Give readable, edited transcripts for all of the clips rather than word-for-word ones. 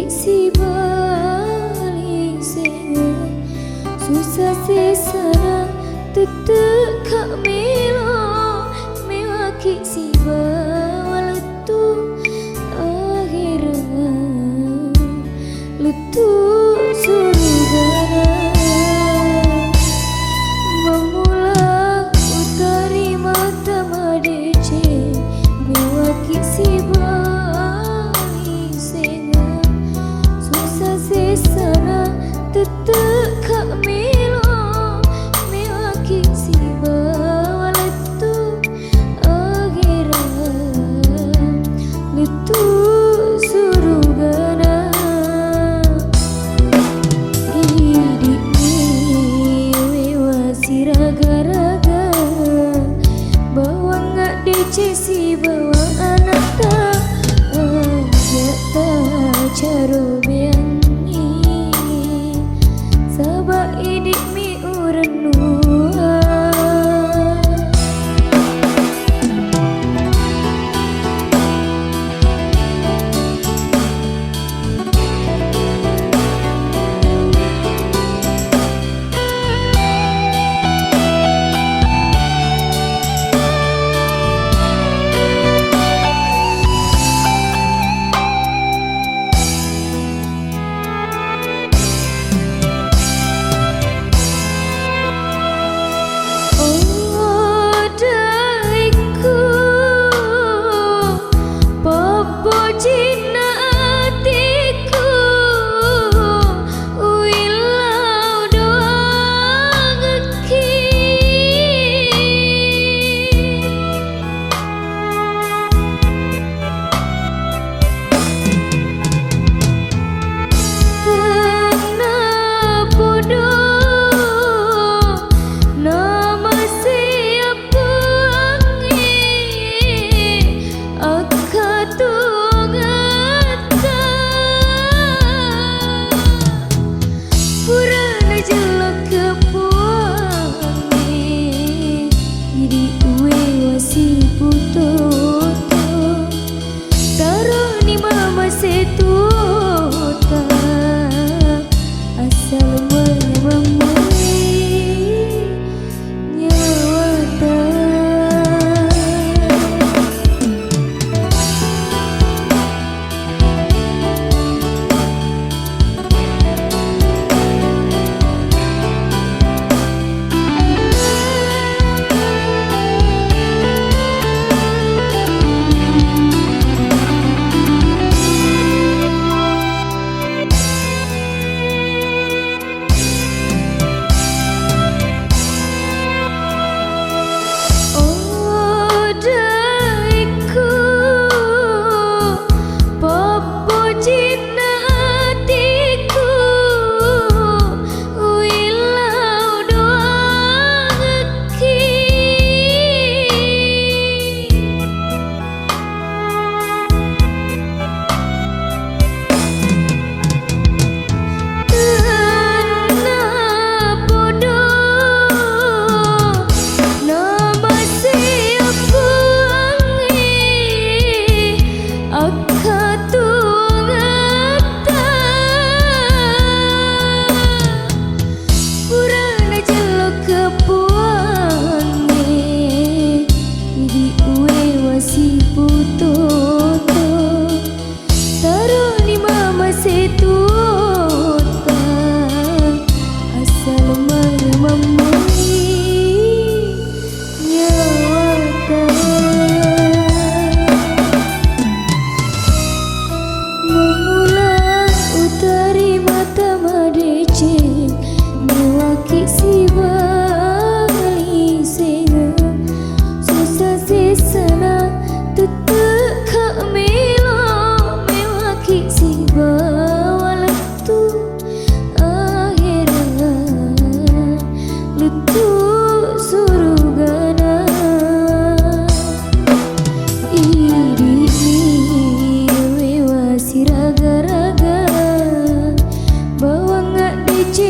si bali senga susah sesana tetek kak milo mewaki si bawaletu akhirnya letu surgana memula utari mata madece mewaki si bali senga susah sesana tetek kak milo mewaki si bawaletu akhirnya letu surgana raga-raga bawa nggak dicesi bawa anak tak aja tak caro beangi sabak idik mi urenua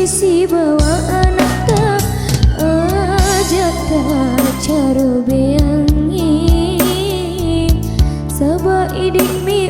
si bawa anak tak aja tak caro beangi sabak idik mi